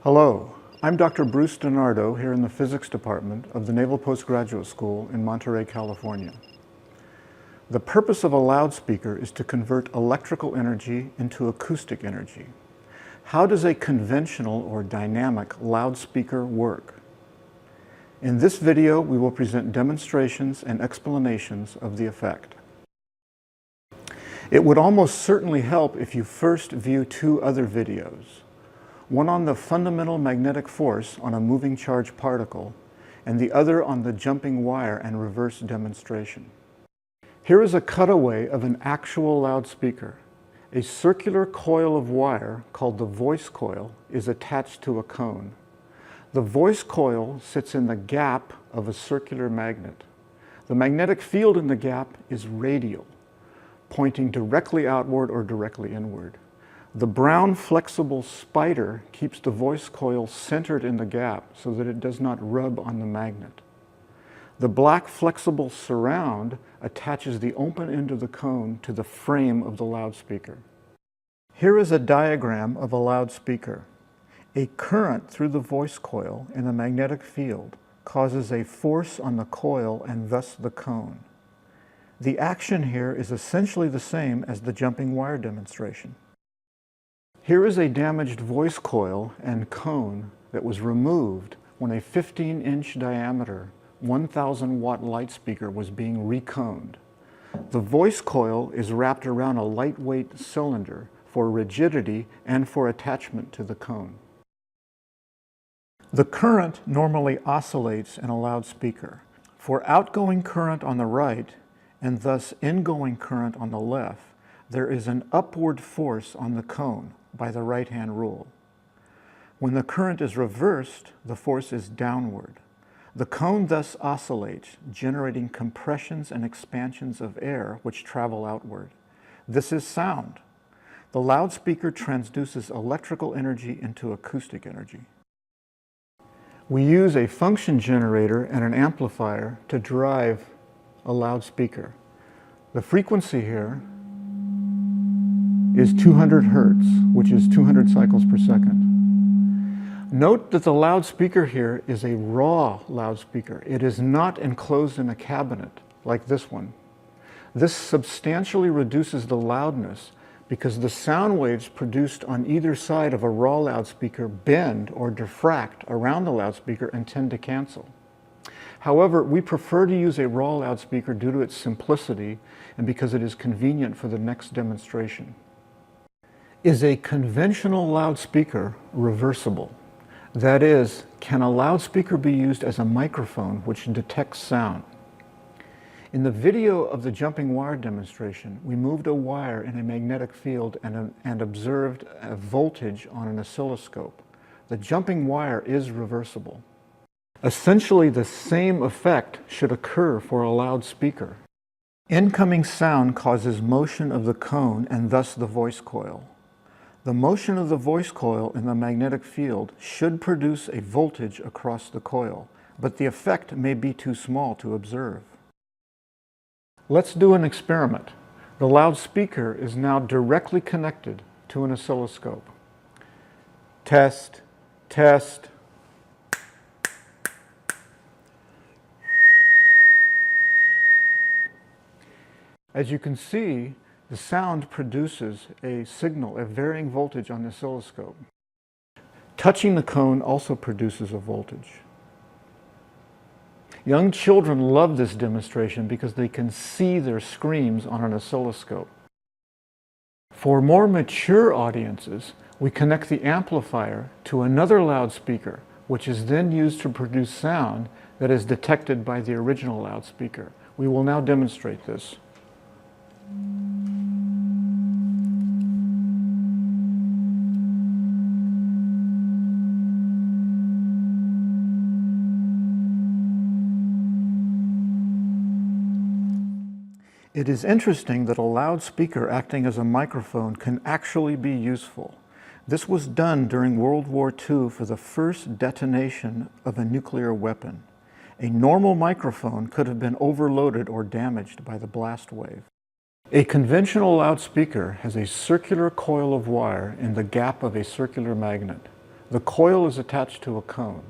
Hello, I'm Dr. Bruce DiNardo here in the Physics Department of the Naval Postgraduate School in Monterey, California. The purpose of a loudspeaker is to convert electrical energy into acoustic energy. How does a conventional or dynamic loudspeaker work? In this video, we will present demonstrations and explanations of the effect. It would almost certainly help if you first view two other videos. One on the fundamental magnetic force on a moving charged particle, and the other on the jumping wire and reverse demonstration. Here is a cutaway of an actual loudspeaker. A circular coil of wire, called the voice coil, is attached to a cone. The voice coil sits in the gap of a circular magnet. The magnetic field in the gap is radial, pointing directly outward or directly inward. The brown flexible spider keeps the voice coil centered in the gap so that it does not rub on the magnet. The black flexible surround attaches the open end of the cone to the frame of the loudspeaker. Here is a diagram of a loudspeaker. A current through the voice coil in a magnetic field causes a force on the coil and thus the cone. The action here is essentially the same as the jumping wire demonstration. Here is a damaged voice coil and cone that was removed when a 15-inch diameter 1,000-watt light speaker was being reconed. The voice coil is wrapped around a lightweight cylinder for rigidity and for attachment to the cone. The current normally oscillates in a loudspeaker. For outgoing current on the right and thus ingoing current on the left, there is an upward force on the cone by the right-hand rule. When the current is reversed, the force is downward. The cone thus oscillates, generating compressions and expansions of air which travel outward. This is sound. The loudspeaker transduces electrical energy into acoustic energy. We use a function generator and an amplifier to drive a loudspeaker. The frequency here is 200 hertz, which is 200 cycles per second. Note that the loudspeaker here is a raw loudspeaker. It is not enclosed in a cabinet like this one. This substantially reduces the loudness because the sound waves produced on either side of a raw loudspeaker bend or diffract around the loudspeaker and tend to cancel. However, we prefer to use a raw loudspeaker due to its simplicity and because it is convenient for the next demonstration. Is a conventional loudspeaker reversible? That is, can a loudspeaker be used as a microphone which detects sound? In the video of the jumping wire demonstration, we moved a wire in a magnetic field and observed a voltage on an oscilloscope. The jumping wire is reversible. Essentially, the same effect should occur for a loudspeaker. Incoming sound causes motion of the cone and thus the voice coil. The motion of the voice coil in the magnetic field should produce a voltage across the coil, but the effect may be too small to observe. Let's do an experiment. The loudspeaker is now directly connected to an oscilloscope. Test, test. As you can see, the sound produces a signal, a varying voltage on the oscilloscope. Touching the cone also produces a voltage. Young children love this demonstration because they can see their screams on an oscilloscope. For more mature audiences, we connect the amplifier to another loudspeaker, which is then used to produce sound that is detected by the original loudspeaker. We will now demonstrate this. It is interesting that a loudspeaker acting as a microphone can actually be useful. This was done during World War II for the first detonation of a nuclear weapon. A normal microphone could have been overloaded or damaged by the blast wave. A conventional loudspeaker has a circular coil of wire in the gap of a circular magnet. The coil is attached to a cone.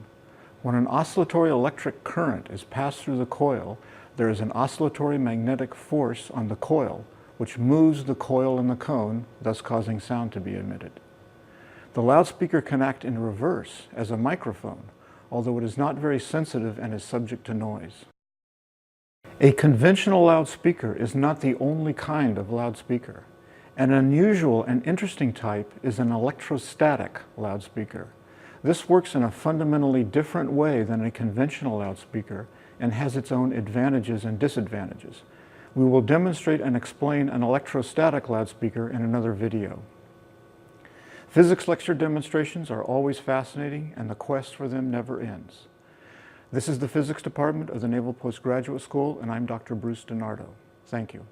When an oscillatory electric current is passed through the coil, there is an oscillatory magnetic force on the coil, which moves the coil and the cone, thus causing sound to be emitted. The loudspeaker can act in reverse as a microphone, although it is not very sensitive and is subject to noise. A conventional loudspeaker is not the only kind of loudspeaker. An unusual and interesting type is an electrostatic loudspeaker. This works in a fundamentally different way than a conventional loudspeaker and has its own advantages and disadvantages. We will demonstrate and explain an electrostatic loudspeaker in another video. Physics lecture demonstrations are always fascinating, and the quest for them never ends. This is the Physics Department of the Naval Postgraduate School, and I'm Dr. Bruce DiNardo. Thank you.